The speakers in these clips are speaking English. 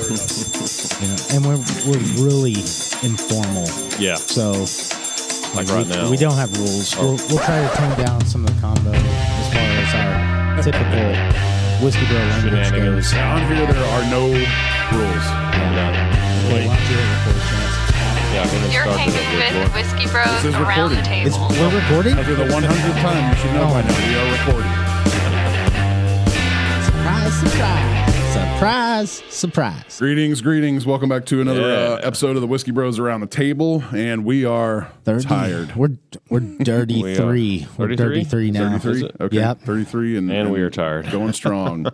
And we're really informal. Yeah. So like right now. We don't have rules. We'll try to tone down some of the combo as far as our typical Whiskey Bro language goes. On here, there are no rules. Wait, why don't you hit record, Chance? You're hanging with Whiskey Bros around the table. We're recording? After the 100th time, you should know by now we are recording. Surprise, surprise. Surprise, surprise. Greetings. Welcome back to another episode of the Whiskey Bros Around the Table, and we are 30. tired. We're dirty We are. three. We're 33? dirty three now. 33? Okay, Yep. 33, and we are tired. Going strong.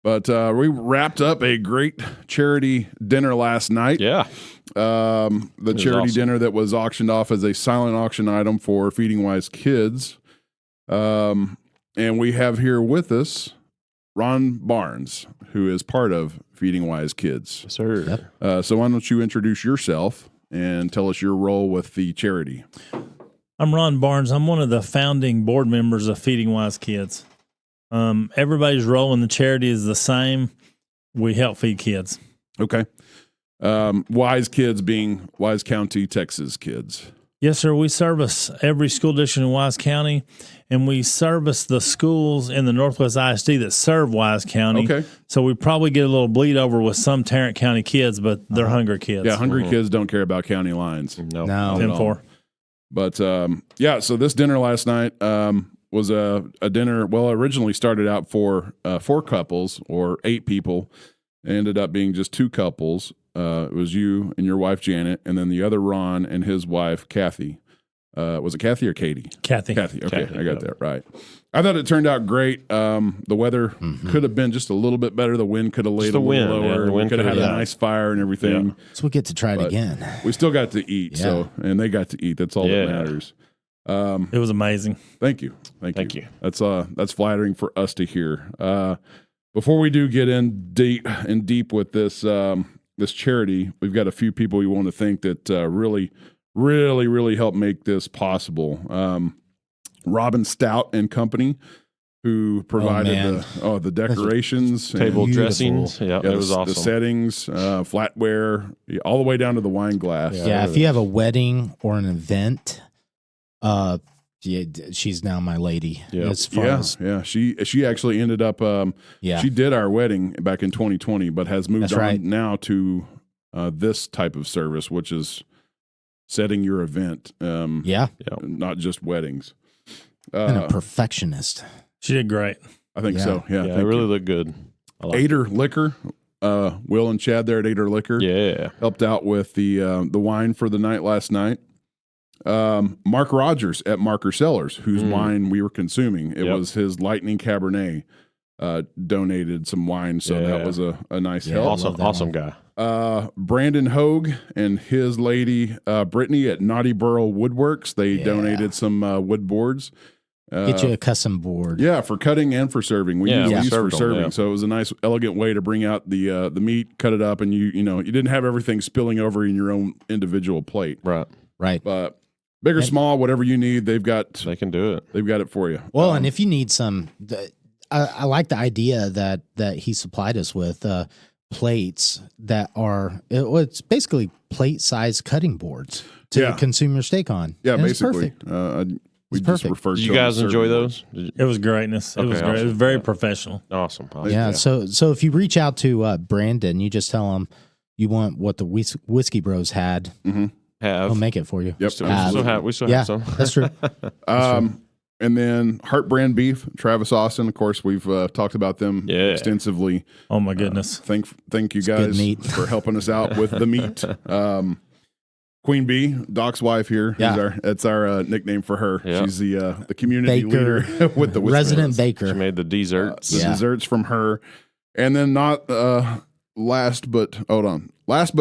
But we wrapped up a great charity dinner last night. Yeah. The charity awesome. dinner that was auctioned off as a silent auction item for Feeding Wise Kids. And we have here with us Ron Barnes, who is part of Feeding Wise Kids. Sir. Yep. So why don't you introduce yourself and tell us your role with the charity? I'm Ron Barnes. I'm one of the founding board members of Feeding Wise Kids. Everybody's role in the charity is the same. We help feed kids. Okay. Wise Kids being Wise County, Texas kids. Yes, sir. We service every school district in Wise County, and we service the schools in the Northwest ISD that serve Wise County. Okay. So we probably get a little bleed over with some Tarrant County kids, but they're hungry kids. Yeah, hungry kids don't care about county lines. No. No. 10-4. But so this dinner last night was a dinner. Well, originally started out for 4 couples or 8 people. It ended up being just 2 couples. It was you and your wife Janet, and then the other Ron and his wife Kathy. Was it Kathy or Katie? Kathy. Okay, Kathy, I got that right. I thought it turned out great. The weather could have been just a little bit better. The wind could have laid Just the a little wind, yeah, lower. the We wind could have had could a have- nice fire and everything. Yeah. So we get to try it again. We still got to eat, and they got to eat. That's all Yeah. that matters. It was amazing. Thank you. Thank you. That's flattering for us to hear. Before we do get in deep with this this charity, we've got a few people we want to thank that really helped make this possible. Robin Stout and Company, who provided the decorations, Table Beautiful. dressings. Yeah, it was awesome. the settings, flatware, all the way down to the wine glass. Yeah, if you have a wedding or an event, she's now my lady. Yep. As far as, She actually ended up. She did our wedding back in 2020, but has moved That's on right. now to this type of service, which is setting your event. Not just weddings. and a perfectionist. She did great. I think so. Yeah, Yeah, it thank really you. looked good. I liked Ader Liquor. Will and Chad there at Ader Liquor it. Yeah. helped out with the wine for the night last night. Mark Rogers at Marker Cellars, whose wine we were consuming. It Yep. was his Lightning Cabernet. Donated some wine, so that was a nice Yeah, help. love that Awesome one. guy. Brandon Hogue and his lady Brittany at Naughty Burrow Woodworks. They donated some wood boards. Get you a custom board. Yeah, for cutting and for serving. We Yeah, use we these for served them, serving, yeah. so it was a nice, elegant way to bring out the meat, cut it up, and you didn't have everything spilling over in your own individual plate. Right. But big or small, whatever you need, they've got They can do it. it for you. Well, and if you need some, I like the idea that he supplied us with plates that are it's basically plate size cutting boards to consume your steak on. Yeah, And it's basically. perfect. We It's just perfect. referred Did to you them guys as enjoy serving those? It was greatness. It Okay, was great. It was awesome. very Yeah. professional. Awesome. Yeah. So if you reach out to Brandon, you just tell him you want what the Whiskey Bros had. He'll make it for you. Yep. We still Yeah, have some. that's true. And then Heart Brand Beef, Travis Austin. Of course, we've talked about them extensively. Oh, my goodness. Thank you good guys meat. for helping us out with the meat. Queen Bee, Doc's wife here. Yeah. That's our nickname for her. Yeah. She's the community Baker. leader with the Whiskey Resident Bros. She baker. made the desserts. The Yeah. desserts from her, and then last but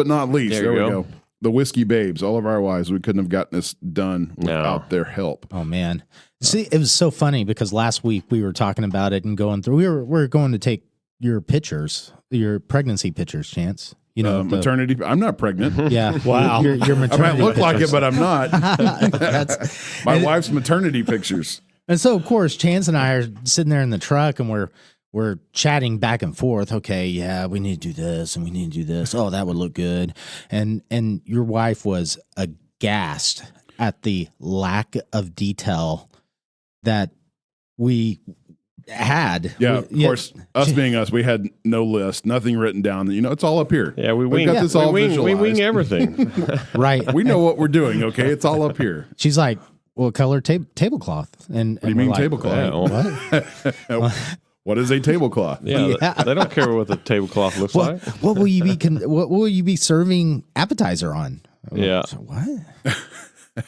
not least, There there you we go. go. The Whiskey Babes, all of our wives. We couldn't have gotten this done without their help. Oh man. See, it was so funny because last week we were talking about it and going through. We were going to take your pictures, your pregnancy pictures, Chance. You know, Maternity. I'm not pregnant. Yeah. Wow. Your I maternity might look like it, pictures. but I'm not. That's My wife's maternity pictures. and so of course Chance and I are sitting there in the truck and we're we're chatting back and forth. Okay, yeah, we need to do this and we need to do this. Oh, that would look good. And your wife was aghast at the lack of detail that we had. Yeah, of course. Us being us, we had no list, nothing written down. It's all up here. Yeah, we We've wing. got this all we visualized. wing everything. Right. We know what we're doing. Okay, it's all up here. She's like, well, color tablecloth. And What do you mean tablecloth? Yeah, What? What is a tablecloth? Yeah, Yeah. They don't care what the tablecloth looks What, like. what will you be? What will you be serving appetizer on? Yeah. So what?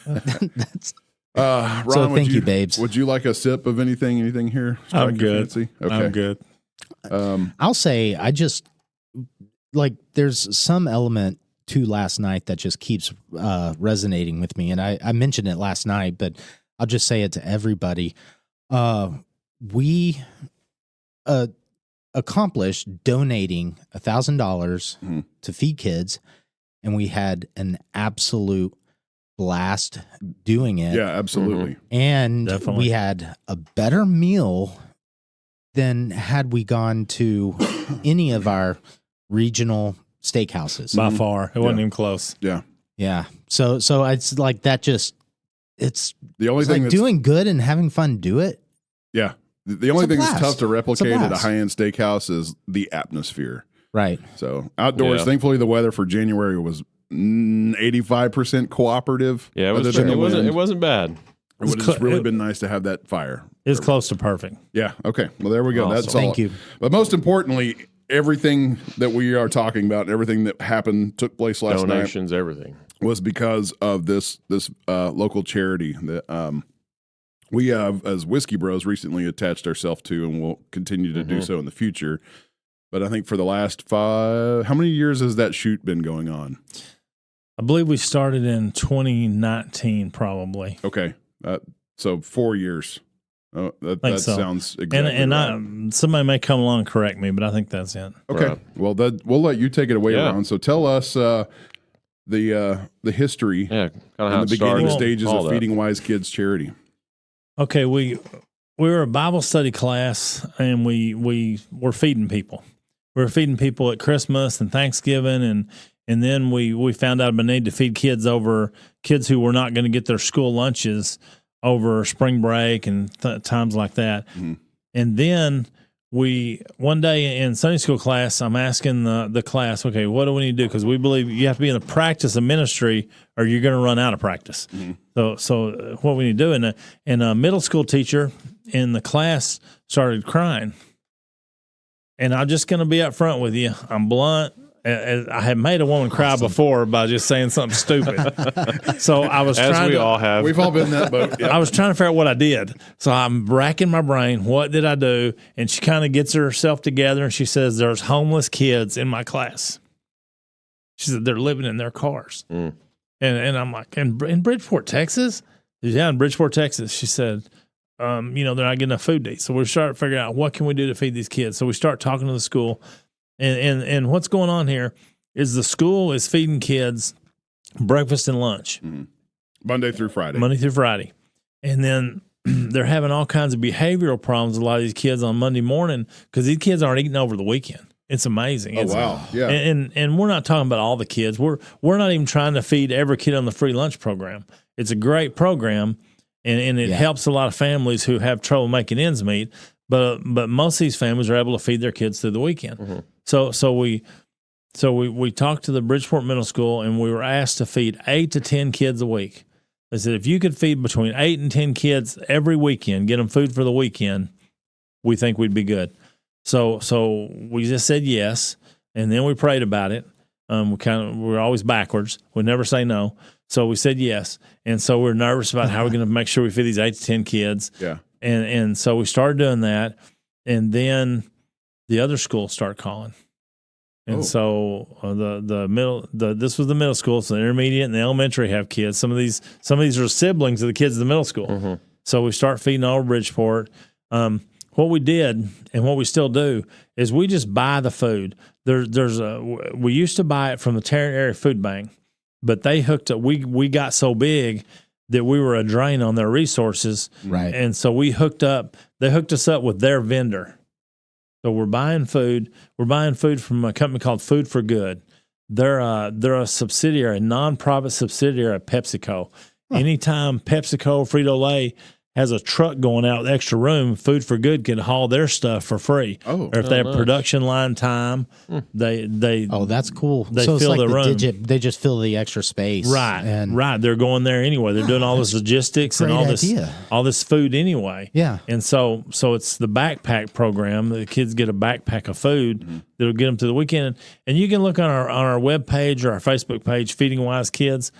That's Ron, So would thank you, babes. Would you like a sip of anything? Anything here? I'm Strike your good. fancy? Okay. I'm good. I'll say I just like there's some element to last night that just keeps resonating with me, and I mentioned it last night, but I'll just say it to everybody. We accomplished donating $1,000 to feed kids, and we had an absolute blast doing it. Yeah, absolutely. And Definitely. we had a better meal than had we gone to any of our regional steakhouses. By far, it wasn't Yeah. even close. Yeah. Yeah. So it's like that just it's The only it's thing like that's doing good and having fun do it. yeah. The only It's a thing that's blast. tough to replicate at a blast. high-end steakhouse is the atmosphere. Right. So outdoors, Yeah. thankfully, the weather for January was 85% cooperative. Yeah, other than the wind. it wasn't bad. It would have just really been nice to have that fire. It's close to perfect. Yeah. Okay. Well, there we go. Awesome. That's all. Thank you. But most importantly, everything that we are talking about, everything that happened, took place last night, Donations, everything. was because of this local charity that we have, as Whiskey Bros, recently attached ourselves to, and will continue to do so in the future. But I think for the last how many years has that shoot been going on? I believe we started in 2019, probably. Okay. So 4 years. That Think so. sounds exactly And right. somebody may come along and correct me, but I think that's it. Okay. Right. Well, we'll let you take it away, Yeah. Ron. So tell us the history Yeah, kind of how and it the beginning started. stages all of that. Feeding Wise Kids charity. Okay, we were a Bible study class, and we were feeding people. We were feeding people at Christmas and Thanksgiving, and then we found out about a need to feed kids who were not going to get their school lunches over spring break and times like that. Mhm. And then one day in Sunday school class, I'm asking the class, okay, what do we need to do? Because we believe you have to be in the practice of ministry or you're going to run out of practice. So what we need to do, and a middle school teacher in the class started crying. And I'm just going to be up front with you. I'm blunt. I had made a woman cry before by just saying something stupid. So I was As trying we to, all have. We've all been in that boat. Yeah. I was trying to figure out what I did. So I'm racking my brain. What did I do? And she kind of gets herself together and she says, there's homeless kids in my class. She said, they're living in their cars. Mm. And I'm like, in Bridgeport, Texas? Yeah, in Bridgeport, Texas. She said, they're not getting enough food to eat. So we start figuring out what can we do to feed these kids. So we start talking to the school. And what's going on here is the school is feeding kids breakfast and lunch. Monday through Friday. Monday through Friday. And then they're having all kinds of behavioral problems, a lot of these kids on Monday morning, because these kids aren't eating over the weekend. It's amazing. Oh, wow. Yeah. And we're not talking about all the kids. We're not even trying to feed every kid on the free lunch program. It's a great program, and it helps a lot of families who have trouble making ends meet. But most of these families are able to feed their kids through the weekend. So we talked to the Bridgeport Middle School, and we were asked to feed 8 to 10 kids a week. They said if you could feed between 8 and 10 kids every weekend, get them food for the weekend, we think we'd be good. So we just said yes, and then we prayed about it. We're always backwards. We never say no. So we said yes, and so we're nervous about how we're going to make sure we feed these 8 to 10 kids. Yeah. And so we started doing that, and then the other schools start calling. And so this was the middle school, so the intermediate and the elementary have kids. Some of these are siblings of the kids in the middle school. So we start feeding all of Bridgeport. What we did and what we still do is we just buy the food. We used to buy it from the Tarrant Area Food Bank, but they hooked up. We got so big that we were a drain on their resources. Right. And so they hooked us up with their vendor. So we're buying food. We're buying food from a company called Food for Good. They're a subsidiary, a non-profit subsidiary of PepsiCo. Anytime PepsiCo, Frito-Lay has a truck going out with extra room, Food for Good can haul their stuff for free. Oh. Or if they have nice. production line time, they Oh, that's cool. They so it's fill like the room. they just fill the extra space. right, And right. They're going there anyway. They're doing all this logistics and great idea. all this food anyway. Yeah. And so it's the backpack program. The kids get a backpack of food that'll get them through the weekend. And you can look on our webpage or our Facebook page, Feeding Wise Kids,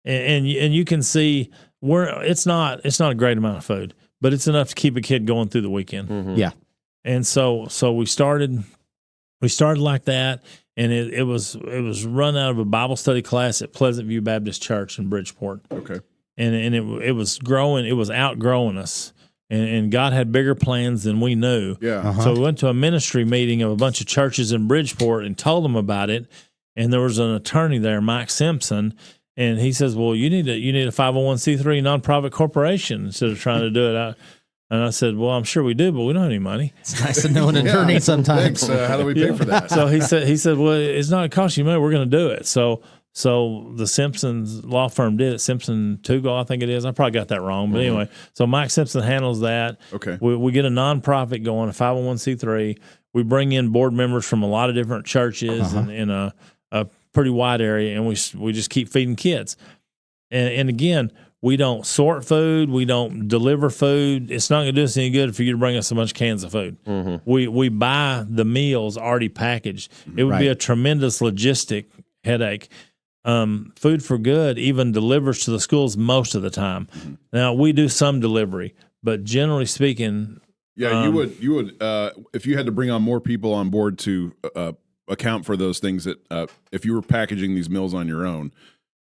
and you can see where it's not a great amount of food, but it's enough to keep a kid going through the weekend. Yeah. And so we started like that, and it was run out of a Bible study class at Pleasant View Baptist Church in Bridgeport. Okay. And it was growing, it was outgrowing us. And God had bigger plans than we knew. Yeah. So we went to a ministry meeting of a bunch of churches in Bridgeport and told them about it. And there was an attorney there, Mike Simpson, and he says, "Well, you need a 501c3 nonprofit corporation instead of trying to do it." And I said, "Well, I'm sure we do, but we don't have any money." It's nice to know an attorney sometimes. Thanks. How do we pay for that? So he said, "Well, it's not costing you money. We're going to do it." So the Simpsons law firm did it. Simpson Tugel, I think it is. I probably got that wrong, but anyway. So Mike Simpson handles that. Okay. We get a nonprofit going, a 501c3. We bring in board members from a lot of different churches and in a pretty wide area, and we just keep feeding kids. And again, we don't sort food. We don't deliver food. It's not going to do us any good for you to bring us a bunch of cans of food. We buy the meals already packaged. It would be a tremendous logistic headache. Food for Good even delivers to the schools most of the time. Now, we do some delivery, but generally speaking, Yeah, you would if you had to bring on more people on board to account for those things that if you were packaging these meals on your own,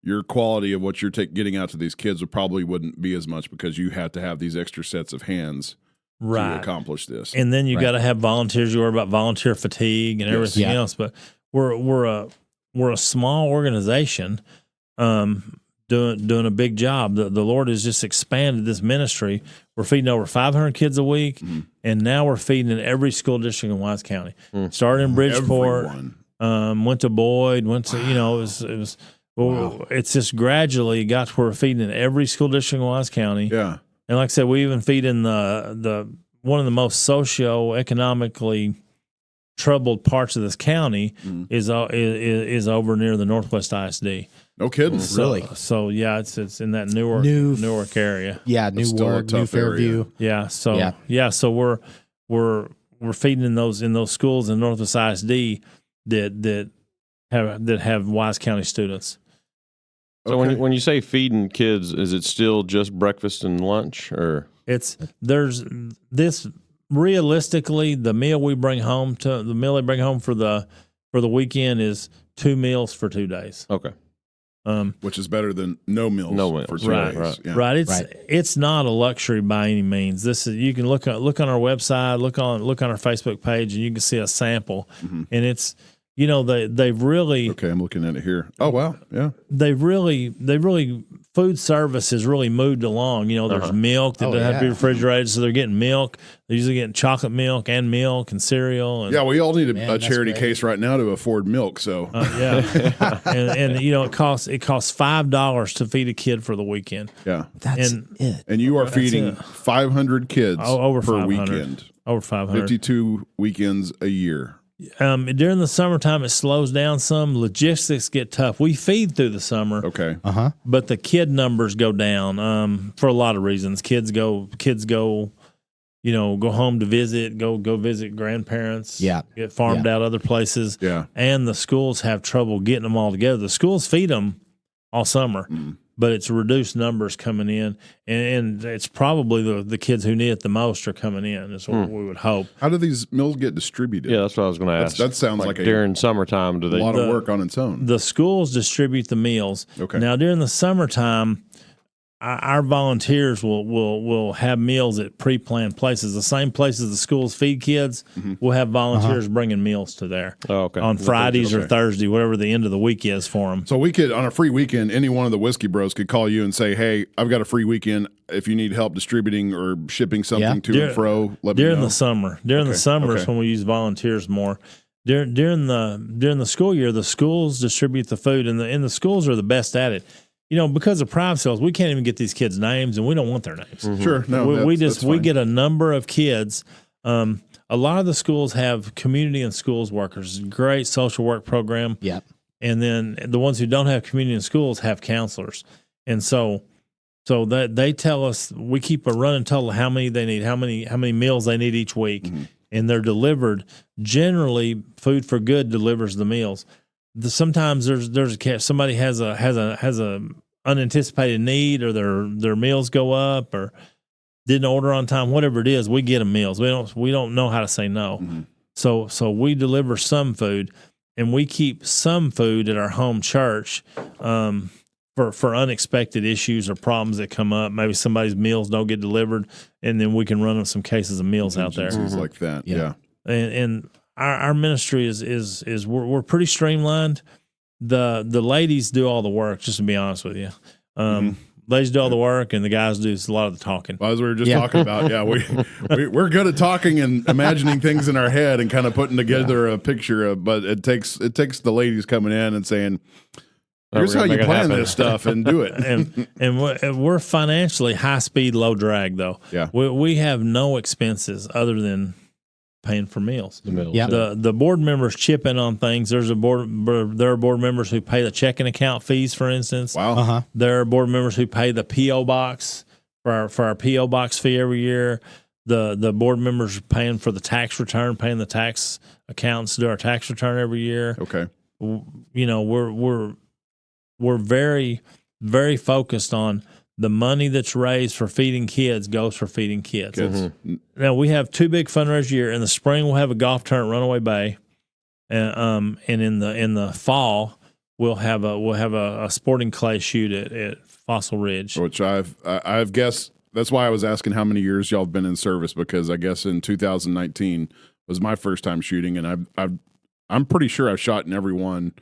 your quality of what you're getting out to these kids wouldn't be as much because you have to have these extra sets of hands to accomplish this. And then you got to have volunteers. You worry about volunteer fatigue and everything else. But we're a small organization doing a big job. The Lord has just expanded this ministry. We're feeding over 500 kids a week, and now we're feeding in every school district in Wise County. Started in Bridgeport, went to Boyd, went to it was. Well, it's just gradually got to where we're feeding in every school district in Wise County. Yeah, and like I said, we even feed in the one of the most socio-economically troubled parts of this county is over near the Northwest ISD. no kidding. Really? So yeah, it's in that Newark area. Yeah, That's still a Newark, New tough area. Fairview. Yeah. So we're feeding in those schools in Northwest ISD that have Wise County students. So when you say feeding kids, is it still just breakfast and lunch, or There's this realistically the meal they bring home for the weekend is 2 meals for 2 days. okay? Which is better than no meals for 2 Right, days. Yeah. Right. It's not a luxury by any means. You can look on our website, look on our Facebook page, and you can see a sample. And it's they've really Okay, I'm looking at it here. Oh wow, yeah. they've really food service has really moved along. There's milk that doesn't have to be refrigerated, so they're getting milk. They're usually getting chocolate milk and cereal. And, Yeah, we all need a that's charity great. case right now to afford milk. So yeah, and it costs $5 to feed a kid for the weekend. yeah, That's And- it. and you are feeding it. 500 kids Over per 500. weekend. Over 500. 52 weekends a year. During the summertime, it slows down some. Logistics get tough. We feed through the summer, Okay. but the kid numbers go down for a lot of reasons. Kids go home to visit, go visit grandparents. Yeah. Get farmed out other places. Yeah. And the schools have trouble getting them all together. The schools feed them all summer, but it's reduced numbers coming in, and it's probably the kids who need it the most are coming in. Is what we would hope. How do these meals get distributed? Yeah, that's what I was going to ask. That sounds like during summertime. Do a they? lot of work on its own. The schools distribute the meals. Okay. Now during the summertime, our volunteers will have meals at pre-planned places. The same places the schools feed kids, we'll have volunteers bringing meals to there on Fridays or Thursday, whatever the end of the week is for them. So we could, on a free weekend, any one of the Whiskey Bros could call you and say, hey, I've got a free weekend. If you need help distributing or shipping something to and fro, let me know. During the summer. During the summer is when we use volunteers more. During the school year, the schools distribute the food, and the schools are the best at it. Because of private sales, we can't even get these kids' names, and we don't want their names. Sure, no, we get a number of kids. A lot of the schools have community and schools workers, great social work program. Yep. And then the ones who don't have community and schools have counselors, and so that they tell us, we keep a running total of how many they need, how many meals they need each week, and they're delivered. Generally, Food for Good delivers the meals. Sometimes there's a case, somebody has a unanticipated need, or their meals go up, or didn't order on time, whatever it is, we get them meals. We don't know how to say no. So we deliver some food, and we keep some food at our home church for unexpected issues or problems that come up. Maybe somebody's meals don't get delivered, and then we can run them some cases of meals out there. Like that. Yeah. And our ministry is we're pretty streamlined. The ladies do all the work, just to be honest with you. Ladies do all the work, and the guys do a lot of the talking. Well, as we were just talking about, we're good at talking and imagining things in our head and kind of putting together a picture. But it takes the ladies coming in and saying, here's how you plan this stuff and do it. and we're financially high speed, low drag, though. Yeah. We have no expenses other than paying for meals. The meals. The board members chip in on things. There are board members who pay the checking account fees, for instance. Wow. There are board members who pay the P.O. box for our P.O. box fee every year. The board members are paying for the tax return, paying the tax accountants to do our tax return every year. Okay. We're very, very focused on the money that's raised for feeding kids goes for feeding kids. Now, we have two big fundraisers a year. In the spring, we'll have a golf tournament at Runaway Bay, and in the fall, we'll have a sporting clay shoot at Fossil Ridge. Which I've guessed. That's why I was asking how many years y'all have been in service, because I guess in 2019 was my first time shooting, and I'm pretty sure I've shot in every one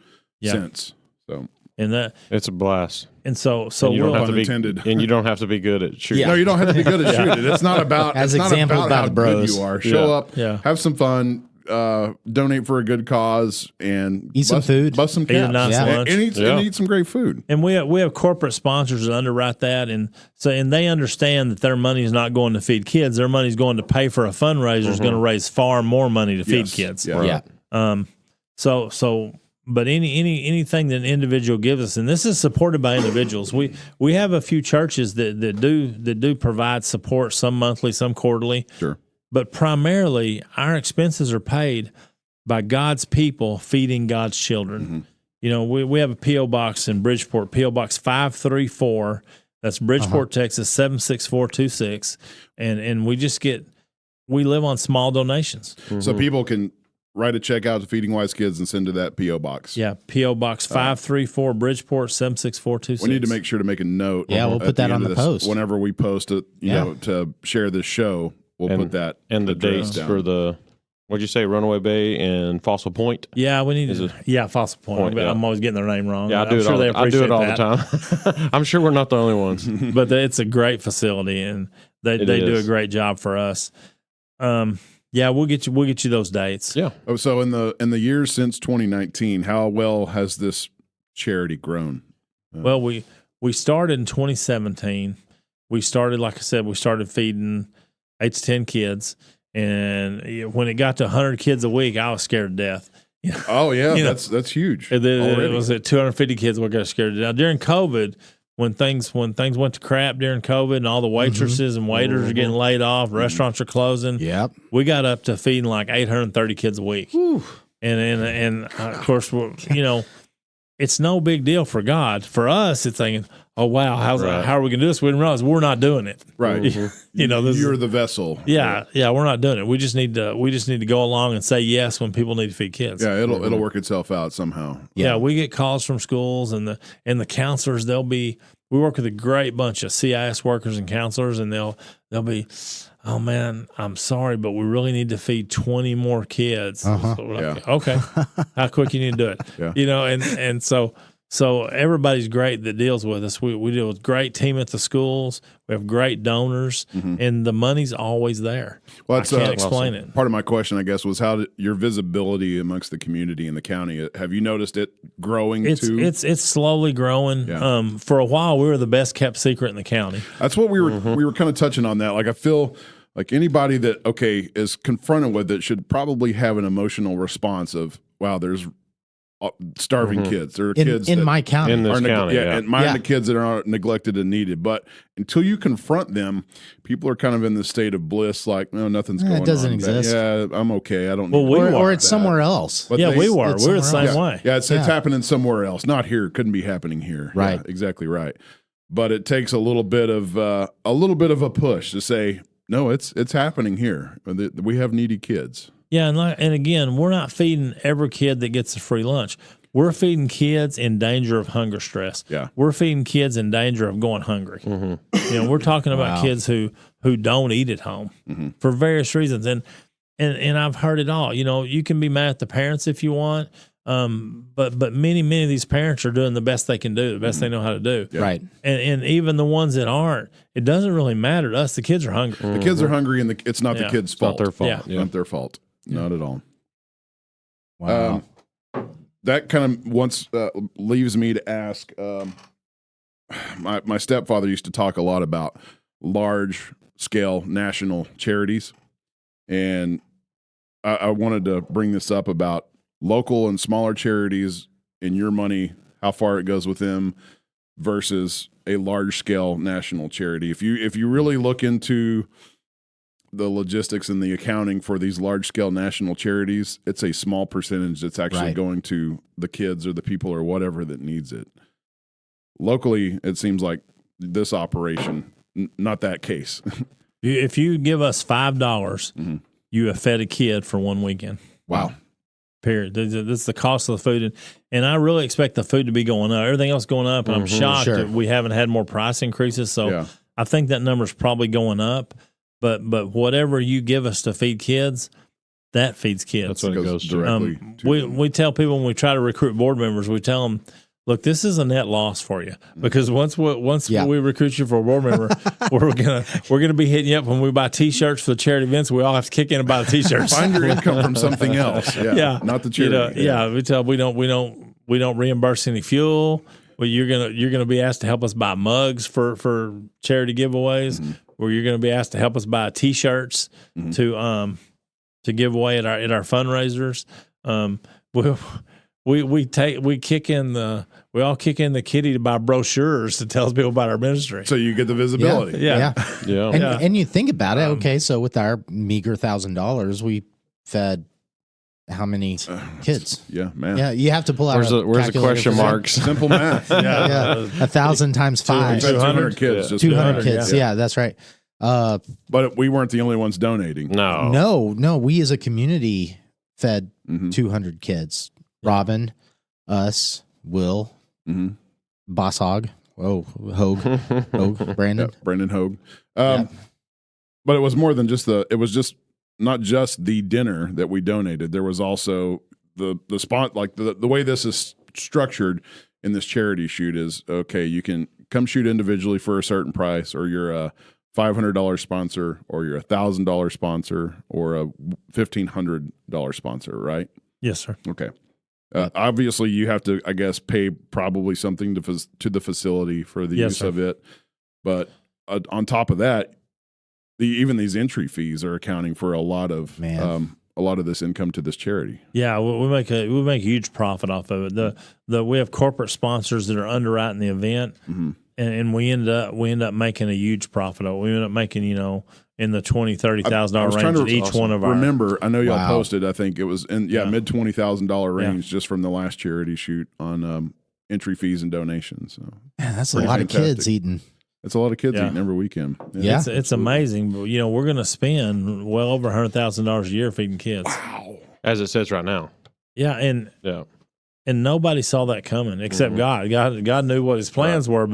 since. So. And it's a blast. And so you don't have to be intended. And you don't have to be good at shooting. No, you don't have to be good at shooting. It's not about as it's exampled not about by how the bros. good you are. Show up, have some fun, donate for a good cause, and eat some food, bust some eat a caps, nice lunch, and eat some great food. And we have corporate sponsors that underwrite that, and they understand that their money is not going to feed kids. Their money is going to pay for a fundraiser. Is going to raise far more money to feed kids. But anything that an individual gives us, and this is supported by individuals. We have a few churches that do provide support, some monthly, some quarterly. Sure. But primarily, our expenses are paid by God's people feeding God's children. We have a P.O. box in Bridgeport, P.O. Box 534. That's Bridgeport, Texas 76426, and we live on small donations. So people can write a check out to Feeding Wise Kids and send to that P.O. box. Yeah, P.O. Box 534, Bridgeport 76426. We need to make sure to make a note. Yeah, we'll put that on the post. Whenever we post it, to share this show, we'll put that. And the dates down. for the, what'd you say, Runaway Bay and Fossil Point? Yeah, we need to. Fossil Point. I'm always getting their name wrong. Yeah, I do it all the time. I'm sure we're not the only ones. But it's a great facility, and they do a great job for us. Yeah, we'll get you those dates. Yeah. Oh, so in the years since 2019, how well has this charity grown? Well, we started in 2017. We started, like I said, feeding 8 to 10 kids, and when it got to 100 kids a week, I was scared to death. Oh yeah, that's huge. It was at 250 kids. We got scared to death during COVID. When things went to crap during COVID, and all the waitresses and waiters are getting laid off, restaurants are closing. Yep, we got up to feeding like 830 kids a week. And of course, it's no big deal for God. For us, it's thinking, oh wow, how are we gonna do this? We didn't realize we're not doing it. Right. You're the vessel. Yeah, we're not doing it. We just need to go along and say yes when people need to feed kids. Yeah, it'll work itself out somehow. Yeah, we get calls from schools, and the counselors, they'll be we work with a great bunch of CIS workers and counselors, and they'll be, oh man, I'm sorry, but we really need to feed 20 more kids. Uh-huh. So we're like, okay, how quick you need to do it? Yeah. You know, and so everybody's great that deals with us. We deal with great team at the schools. We have great donors, and the money's always there. Well, I can't explain it. Part of my question, I guess, was your visibility amongst the community and the county. Have you noticed it growing too? It's slowly growing. Yeah. For a while, we were the best kept secret in the county. That's what we were kind of touching on that. Like, I feel like anybody that is confronted with it should probably have an emotional response of, wow, there's starving kids. There are kids in my county. In this county, and the kids that are neglected and needed. But until you confront them, people are kind of in the state of bliss, like, no, nothing's going on. It doesn't exist. Yeah, I'm okay. I don't. Well, need or it's somewhere else. But we were. it's We were the somewhere same else. way. Yeah, it's happening somewhere else. Not here. It couldn't be happening here. Right. Yeah, exactly right. But it takes a little bit of a push to say, no, it's happening here. We have needy kids. Yeah, and again, we're not feeding every kid that gets a free lunch. We're feeding kids in danger of hunger stress. Yeah. We're feeding kids in danger of going hungry. You know, we're talking about kids who don't eat at home for various reasons. And I've heard it all. You know, you can be mad at the parents if you want, but many of these parents are doing the best they can do, the best they know how to do. Yeah. Right. And even the ones that aren't, it doesn't really matter to us. The kids are hungry. The kids are hungry, and it's not the kids' fault. Not their fault. Yeah. It's not their fault. Not at all. Wow. That kind of leaves me to ask. My stepfather used to talk a lot about large scale national charities, and I wanted to bring this up about local and smaller charities and your money, how far it goes with them versus a large scale national charity. If you really look into the logistics and the accounting for these large scale national charities, it's a small percentage that's actually going to the kids or the people or whatever that needs it. Locally, it seems like this operation, not that case. If you give us $5, you have fed a kid for one weekend. Wow. Period. That's the cost of the food. And I really expect the food to be going up. Everything else going up. And I'm shocked that we haven't had more price increases. So I think that number's probably going up. But whatever you give us to feed kids, that feeds kids. That's what it goes directly. We tell people when we try to recruit board members, we tell them, look, this is a net loss for you because once we recruit you for a board member, we're gonna be hitting you up when we buy T-shirts for the charity events. We all have to kick in and buy the T-shirts. Find your income from something else. Yeah, not the charity. We tell we don't reimburse any fuel. Well, you're gonna be asked to help us buy mugs for charity giveaways. Where you're going to be asked to help us buy T-shirts to give away at our fundraisers. We all kick in the kitty to buy brochures to tell people about our ministry. So you get the visibility. Yeah. And you think about it. Okay, so with our meager $1,000, we fed how many kids? Yeah, man. Yeah, you have to pull out. Where's the question marks? Simple math. 1,000 times 5. 200 kids. Yeah. 200 kids. Yeah, that's right. But we weren't the only ones donating. No. We as a community fed 200 kids. Robin, us, Will, Boss Hog. Hogue, Brandon. Brandon Hogue. But it was more than just it was just not just the dinner that we donated. There was also the spot, like the way this is structured in this charity shoot is, okay, you can come shoot individually for a certain price, or you're a $500 sponsor, or you're a $1,000 sponsor, or a $1,500 sponsor, right? Yes, sir. Okay. Obviously, you have to, I guess, pay probably something to the facility for the use of it. But on top of that, even these entry fees are accounting for a lot of this income to this charity. Yeah, we make a huge profit off of it. We have corporate sponsors that are underwriting the event, and we end up making a huge profit. We end up making in the $20,000-$30,000 range at each one of our. Remember, I know y'all posted. I think it was in mid $20,000 range just from the last charity shoot on entry fees and donations. So that's a lot of kids eating. It's a lot of kids eating every weekend. Yeah, it's amazing. But we're going to spend well over $100,000 a year feeding kids. Wow, as it sits right now. Yeah, and And nobody saw that coming except God. God knew what his plans were,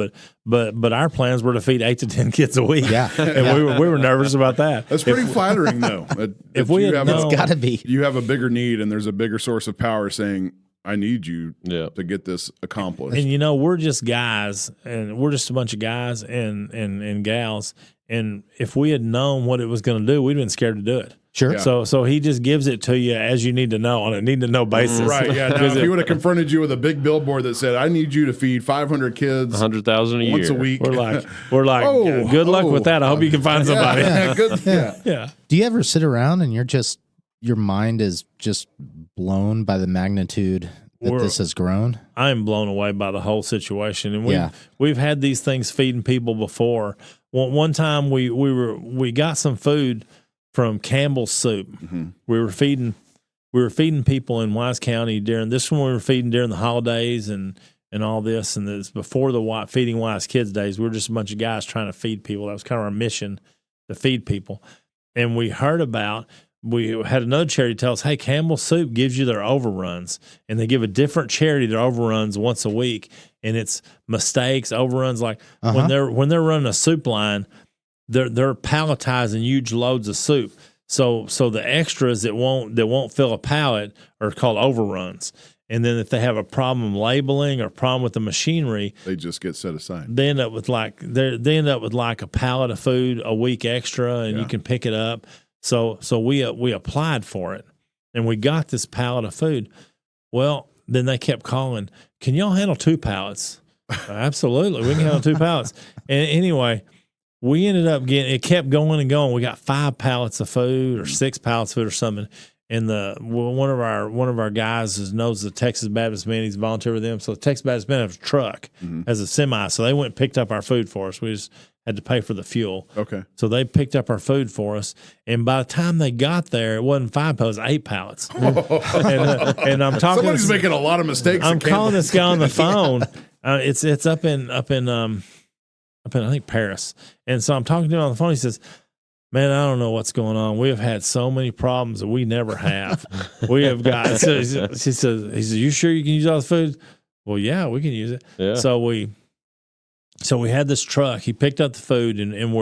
but our plans were to feed 8 to 10 kids a week. Yeah. And we were nervous about that. That's pretty flattering, though. If we had known, it's got to be. You have a bigger need, and there's a bigger source of power saying, I need you to get this accomplished. And we're just guys, and we're just a bunch of guys and gals. And if we had known what it was going to do, we'd been scared to do it. Sure. Yeah. So he just gives it to you as you need to know on a need to know basis. Right. Yeah. Now, if he would have confronted you with a big billboard that said, I need you to feed 500 kids 100,000 a year once a week. We're like, good luck with that. I hope you can find somebody. Yeah, good. Yeah. Do you ever sit around and your mind is just blown by the magnitude that this has grown? I'm blown away by the whole situation. And we've had these things feeding people before. One time we got some food from Campbell's Soup. Mm-hmm. We were feeding people in Wise County during this one. We were feeding during the holidays and all this, and this before the Feeding Wise Kids days. We were just a bunch of guys trying to feed people. That was kind of our mission, to feed people. And we had another charity tell us, hey, Campbell's Soup gives you their overruns, and they give a different charity their overruns once a week, and it's mistakes, overruns. Like when they're running a soup line, they're palletizing huge loads of soup. So the extras that won't fill a pallet are called overruns. And then if they have a problem labeling or problem with the machinery, they just get set aside. They end up with like a pallet of food a week extra, and you can pick it up. So we applied for it, and we got this pallet of food. Well, then they kept calling, can y'all handle 2 pallets? Absolutely, we can handle 2 pallets. And anyway, we ended up it kept going and going. We got 5 pallets of food or 6 pallets of food or something. And one of our guys knows the Texas Baptist Men. He's volunteered with them. So the Texas Baptist Men has a truck, has a semi. So they went and picked up our food for us. We just had to pay for the fuel. Okay. So they picked up our food for us. And by the time they got there, it wasn't 5 pallets, 8 pallets. And I'm talking. Somebody's making a lot of mistakes. I'm calling this guy on the phone. It's up in I think Paris. And so I'm talking to him on the phone. He says, man, I don't know what's going on. We have had so many problems that we never have. We have got, he says, you sure you can use all the food? Well, yeah, we can use it. Yeah. So we had this truck. He picked up the food, and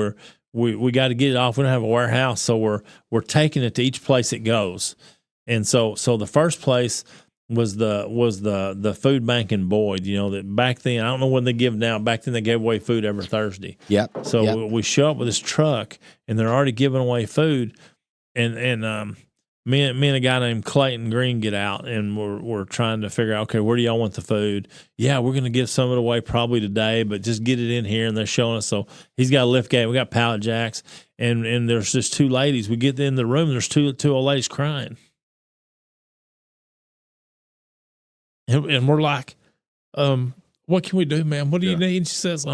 we got to get it off. We don't have a warehouse. So we're taking it to each place it goes. And so the first place was the food bank in Boyd. That back then, I don't know what they give now. Back then they gave away food every Thursday. Yep. So we show up with this truck, and they're already giving away food. And me and a guy named Clayton Green get out, and we're trying to figure out, okay, where do y'all want the food? Yeah, we're going to give some of it away probably today, but just get it in here. And they're showing us. So he's got a lift gate. We got pallet jacks, and there's just 2 ladies. We get in the room, and there's two old ladies crying. And we're like, what can we do, ma'am? What do you need? She says,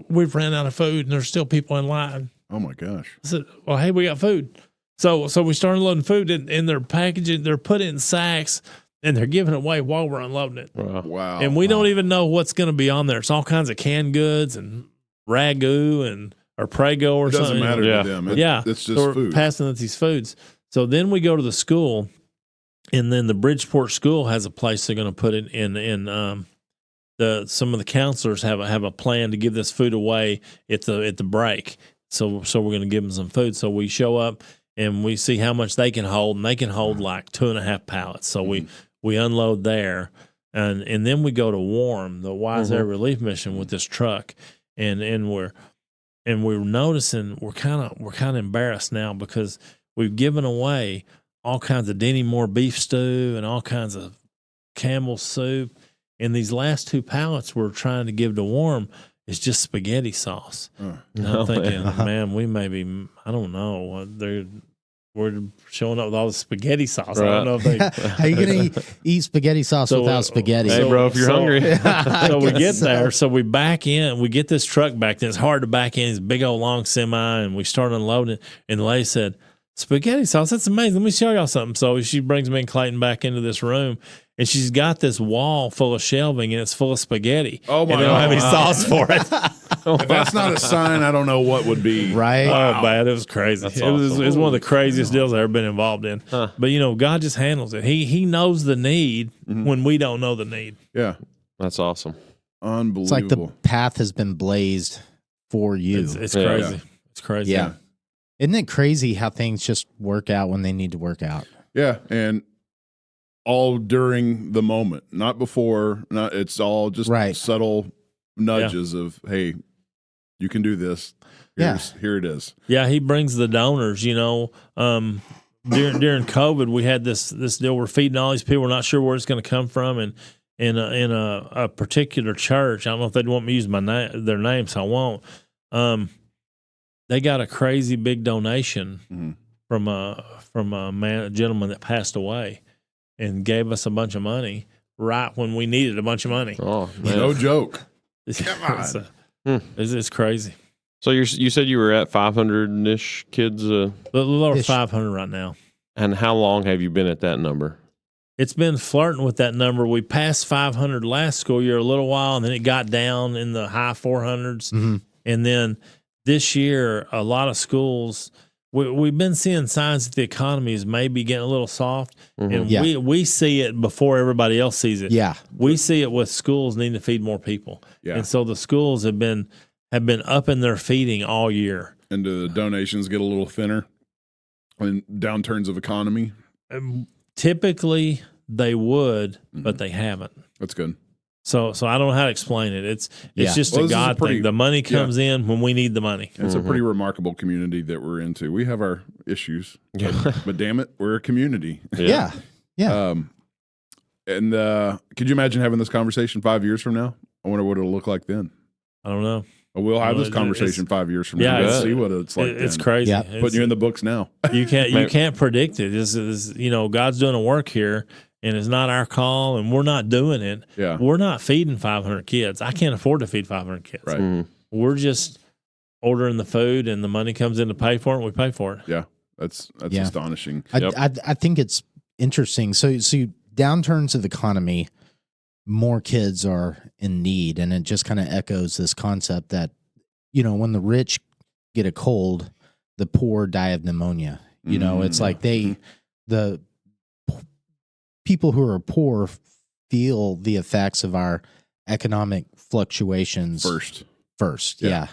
we've ran out of food and there's still people in line. Oh my gosh. I said, well, hey, we got food. So we started loading food in their packaging. They're put in sacks and they're giving it away while we're unloading it. Wow. And we don't even know what's going to be on there. It's all kinds of canned goods and ragu or Prego or something. It doesn't matter to them. It's just so we're food. passing out these foods. So then we go to the school. And then the Bridgeport school has a place they're going to put it in. Some of the counselors have a plan to give this food away at the break. So we're going to give them some food. So we show up and we see how much they can hold, and they can hold like 2.5 pallets. So we unload there, and then we go to Warm, the Wise Air Relief Mission, with this truck, and we're noticing we're kind of embarrassed now because we've given away all kinds of Denny Moore beef stew and all kinds of Campbell's Soup. And these last 2 pallets we're trying to give to Warm is just spaghetti sauce. And I'm thinking, man, we maybe, I don't know. We're showing up with all the spaghetti sauce. Right. I don't know if they. How you going to eat spaghetti sauce without spaghetti? Hey, bro, if you're hungry. So we get there. So we back in. We get this truck back in. It's hard to back in. It's a big old long semi. And we start unloading it. And the lady said, spaghetti sauce, that's amazing. Let me show y'all something. So she brings me and Clayton back into this room, and she's got this wall full of shelving, and it's full of spaghetti. Oh my! And they don't have any sauce for it. If that's not a sign, I don't know what would be. Right? Oh man, it was crazy. It was one of the craziest deals I've ever been involved in. But God just handles it. He knows the need when we don't know the need. Yeah, that's awesome. Unbelievable. It's like the path has been blazed for you. It's crazy. Yeah. It's crazy. Yeah. Isn't it crazy how things just work out when they need to work out? Yeah, and all during the moment, not before. It's all just subtle nudges of, hey, you can do this. Here it is. Yeah, he brings the donors. During COVID, we had this deal. We're feeding all these people. We're not sure where it's going to come from, and in a particular church, I don't know if they'd want me to use their name, so I won't. They got a crazy big donation from a gentleman that passed away, and gave us a bunch of money right when we needed a bunch of money. Oh, man. No joke. Come on. It's crazy. So you said you were at 500-ish kids? A little over 500 right now. And how long have you been at that number? It's been flirting with that number. We passed 500 last school year a little while, and then it got down in the high 400s. Mm-hmm. And then this year, a lot of schools, we've been seeing signs that the economy is maybe getting a little soft. And we see it before everybody else sees it. Yeah. We see it with schools needing to feed more people. Yeah. And so the schools have been up in their feeding all year. And do the donations get a little thinner in downturns of economy? Typically they would, but they haven't. That's good. So I don't know how to explain it. It's just a God thing. The money comes in when we need the money. It's a pretty remarkable community that we're into. We have our issues, but damn it, we're a community. Yeah. And could you imagine having this conversation 5 years from now? I wonder what it'll look like then. I don't know. We'll have this conversation 5 years from now. Yeah, see what it's like. It's then. crazy. Yeah. Putting you in the books now. You can't predict it. This is God's doing a work here, and it's not our call, and we're not doing it. Yeah. We're not feeding 500 kids. I can't afford to feed 500 kids. Right. We're just ordering the food, and the money comes in to pay for it, and we pay for it. Yeah. That's astonishing. I think it's interesting. So downturns of the economy, more kids are in need, and it just kind of echoes this concept that, when the rich get a cold, the poor die of pneumonia. It's like the people who are poor feel the effects of our economic fluctuations first. Yeah.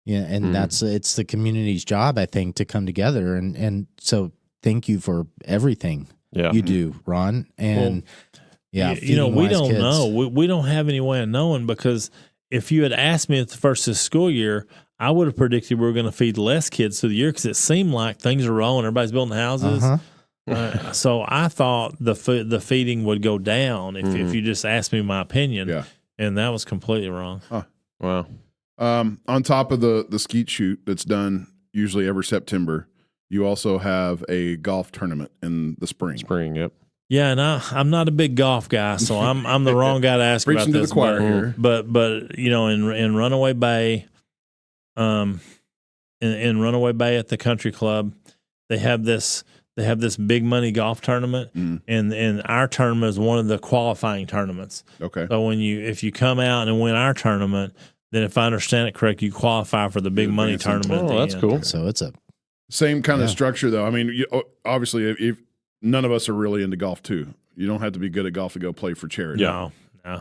And it's the community's job, I think, to come together. And so thank you for everything you do, Ron. And we don't know. We don't have any way of knowing, because if you had asked me at the first of the school year, I would have predicted we were going to feed less kids through the year, because it seemed like things are rolling. Everybody's building houses. So I thought the feeding would go down if you just asked me my opinion. Yeah. And that was completely wrong. Huh. Wow. On top of the skeet shoot that's done usually every September, you also have a golf tournament in the spring. Yep. Yeah, and I'm not a big golf guy, so I'm the wrong guy to ask about Preaching this. to the choir here. But in Runaway Bay, in Runaway Bay at the country club, they have this big money golf tournament, and our tournament is one of the qualifying tournaments. Okay. So if you come out and win our tournament, then if I understand it correct, you qualify for the big money tournament. Oh, that's cool. So it's a same kind of structure, though. I mean, obviously, if none of us are really into golf too. You don't have to be good at golf to go play for charity. No.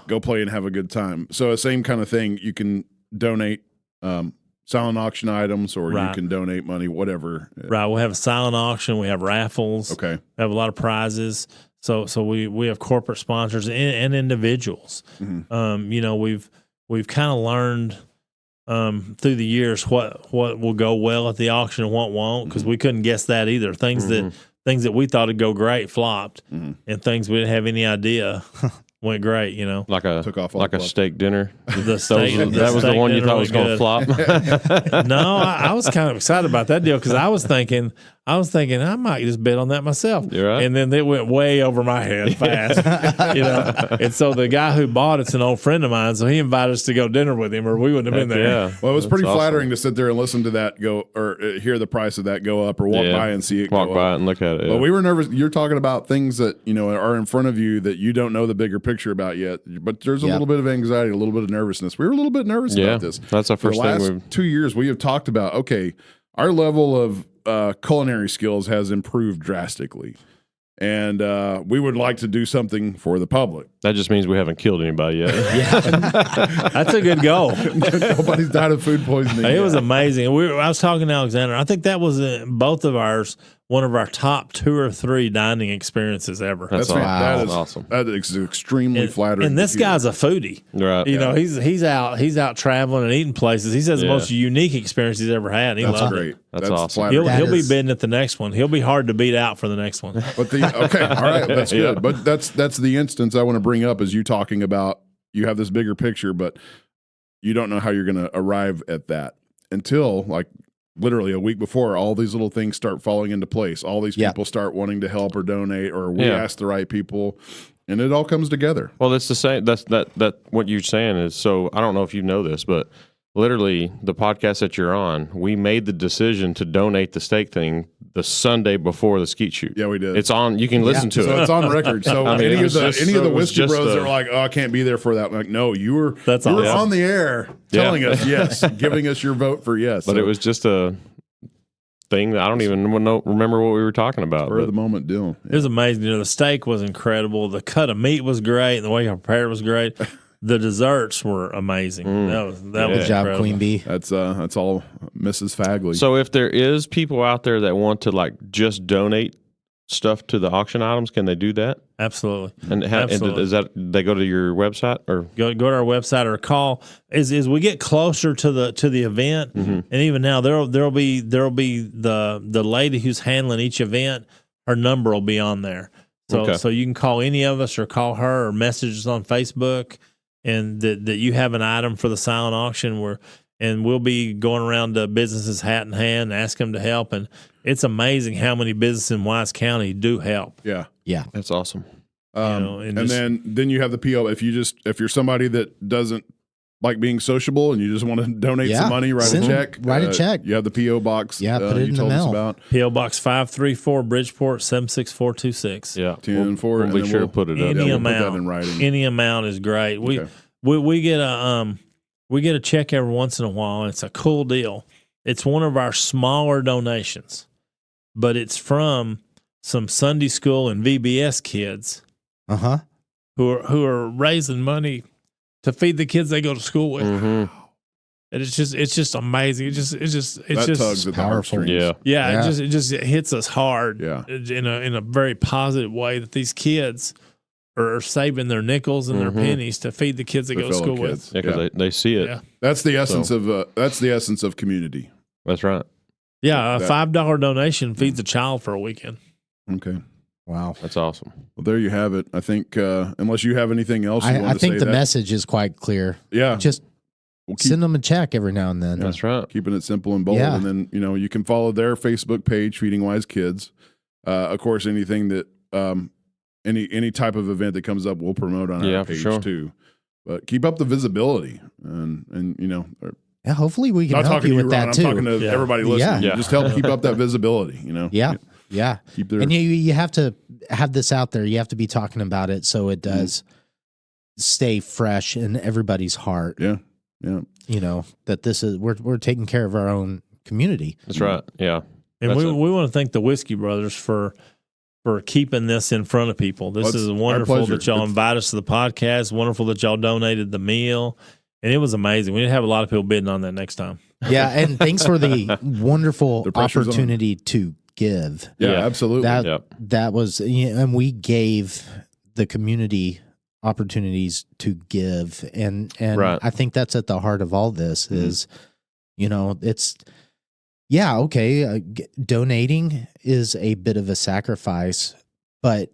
Go play and have a good time. So the same kind of thing. You can donate silent auction items, or you can donate money, whatever. Right. We'll have a silent auction. We have raffles. Okay. We have a lot of prizes. So we have corporate sponsors and individuals. We've kind of learned through the years what will go well at the auction and what won't, because we couldn't guess that either. Things that we thought would go great flopped, and things we didn't have any idea went great. Like a steak dinner. That was the one you thought was going to flop. No, I was kind of excited about that deal, because I was thinking I was thinking I might just bet on that myself. You're right. And then it went way over my head fast. And so the guy who bought it's an old friend of mine, so he invited us to go dinner with him, or we wouldn't have been there. Yeah. Well, it was pretty awesome. flattering to sit there and listen to that go, or hear the price of that go up, or walk by and see it walk go by up. it and look at it. Yeah. But we were nervous. You're talking about things that are in front of you that you don't know the bigger picture about yet. But there's a little bit of anxiety, a little bit of nervousness. We were a little bit nervous about this. That's our first thing. The last 2 years, we have talked about our level of culinary skills has improved drastically, and we would like to do something for the public. That just means we haven't killed anybody yet. That's a good goal. Nobody's died of food poisoning. It was amazing. I was talking to Alexander. I think that was both of ours, one of our top 2 or 3 dining experiences ever. That's awesome. wow. That is awesome. That is extremely flattering. And this guy's a foodie. Right. You know, he's out traveling and eating places. He says the most unique experience he's ever had. He That's loved great. it. That's awesome. He'll be bidding at the next one. He'll be hard to beat out for the next one. But all right, that's good. But that's the instance I want to bring up is you talking about you have this bigger picture, but you don't know how you're going to arrive at that until literally a week before all these little things start falling into place. All these people start wanting to help or donate, or we ask the right people, and it all comes together. Well, it's the same. That what you're saying is, so I don't know if you know this, but literally the podcast that you're on, we made the decision to donate the steak thing the Sunday before the skeet shoot. Yeah, we did. It's on. You can listen to it. So it's on record. So I mean, any of the it was whiskey just bros that a- are like, "Oh, I can't be there for that." I'm like, no, you were That's you were awesome. on the air telling us yes, giving us your vote for yes. But So it was just a thing that I don't even remember what we were talking about. spur of But the moment deal. It was amazing. The steak was incredible. The cut of meat was great. The way you prepared it was great. The desserts were amazing. That was Good job, incredible. Queen Bee. That's all Mrs. Fagley. So if there is people out there that want to just donate stuff to the auction items, can they do that? Absolutely. And Absolutely. is that they go to your website or? Go to our website or call as we get closer to the event, and even now there'll be the lady who's handling each event. Her number will be on there, so you can call any of us or call her or message us on Facebook, and that you have an item for the silent auction and we'll be going around to businesses hat in hand, ask them to help, and it's amazing how many businesses in Wise County do help. yeah. That's awesome. And then you have the PO. If you're somebody that doesn't like being sociable and you just want to donate some money, write a check. Write a check. You have the PO box. Yeah, put it in the told us mail. about. PO Box 534 Bridgeport 76426. Yeah, 10-4, We'll and be then sure we'll- to put it up. Any we'll put amount that in writing. Any amount is great. We get a check every once in a while, and it's a cool deal. It's one of our smaller donations, but it's from some Sunday school and VBS kids who are raising money to feed the kids they go to school with. Mm-hmm. And it's just amazing. It's That just tugs at the powerful. heartstrings. Yeah. it just hits us hard. Yeah. In a very positive way that these kids are saving their nickels and their pennies to feed the kids they Their go to fellow school kids. with. Yeah, because they see it. Yeah. That's the essence of community. That's right. Yeah, a That- $5 donation feeds a child for a weekend. Okay. Wow. That's awesome. Well, there you have it. I think unless you have anything else, you I want to think say the that- message is quite clear. Yeah. Just We'll keep send them a check every now and then. That's right. keeping it simple and bold. Yeah. And then, you can follow their Facebook page, Feeding Wise Kids. Of course, anything that any type of event that comes up, we'll promote on Yeah, our for page sure. too. But keep up the visibility and Yeah, hopefully we can not help talking you to with Ron, that I'm too. talking to everybody listening. Yeah. Just help keep up that visibility, Yeah. Keep their And you have to have this out there. You have to be talking about it so it does stay fresh in everybody's heart. Yeah. That this is we're taking care of our own community. That's right. Yeah. And That's we it. want to thank the Whiskey Brothers for keeping this in front of people. This Well, it's is our wonderful pleasure. that y'all invite us to the podcast. Wonderful that y'all donated the meal. And it was amazing. We didn't have a lot of people bidding on that next time. Yeah, and thanks for the wonderful The pressure's on. opportunity to give. Yeah, Yeah. absolutely. That was, and we gave the community opportunities to give, and Right. I think that's at the heart of all this. Is it's okay. Donating is a bit of a sacrifice, but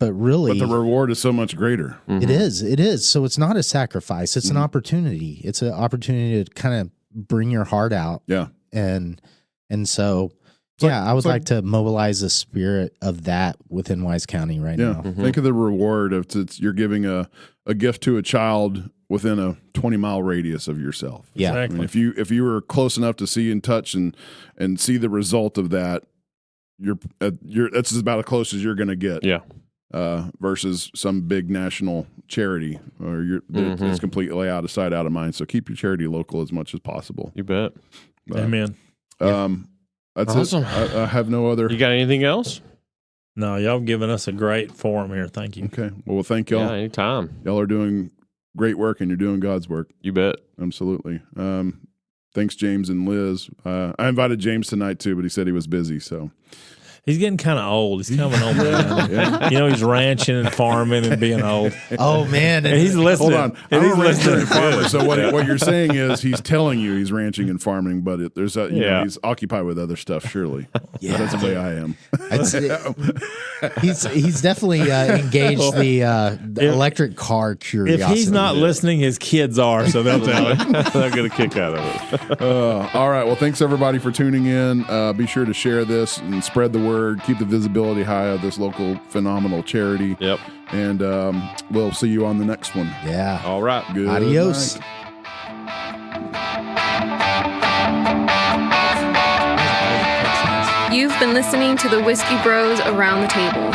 really, But the reward is so much greater. Mhm. it is. So it's not a sacrifice. It's an opportunity. It's an opportunity to kind of bring your heart out. Yeah. And so, I would like to mobilize the spirit of that within Wise County right now. Think of the reward of you're giving a gift to a child within a 20-mile radius of yourself. Yeah. Exactly. I mean, if you were close enough to see and touch and see the result of that, that's about as close as you're going to get. Yeah. Versus some big national charity, or it's completely out of sight, out of mind. So keep your charity local as much as possible. You bet. Amen. That's Awesome. it. I have no other. You got anything else? No, y'all have given us a great forum here. Thank you. Okay. Well, thank y'all. Yeah, anytime. Y'all are doing great work, and you're doing God's work. You bet. Absolutely. Thanks, James and Liz. I invited James tonight too, but he said he was busy. So He's getting kind of old. He's kind of an old man. You know, he's ranching and farming and being old. Oh, man. And he's listening. hold on. And I'm he's a rancher listening. and farmer. So what you're saying is he's telling you he's ranching and farming, but you know, he's occupied with other stuff. Surely, that's the way I am. He's definitely engaged the electric car curiosity. If he's not listening, his kids are, so they'll tell him. They'll get a kick out of it. All right. Well, thanks everybody for tuning in. Be sure to share this and spread the word. Keep the visibility high of this local phenomenal charity. Yep. And we'll see you on the next one. Yeah. All right. Good Adios. night. You've been listening to the Whiskey Bros Around the Table.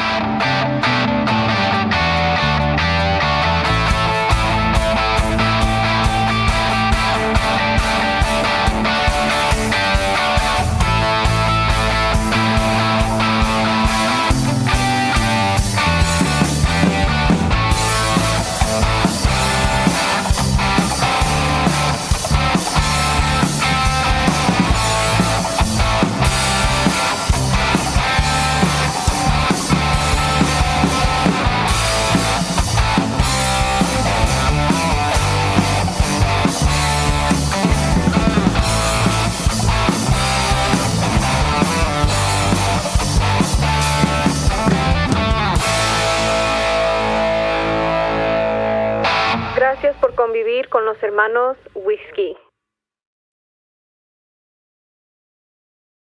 Gracias por convivir con los hermanos Whiskey.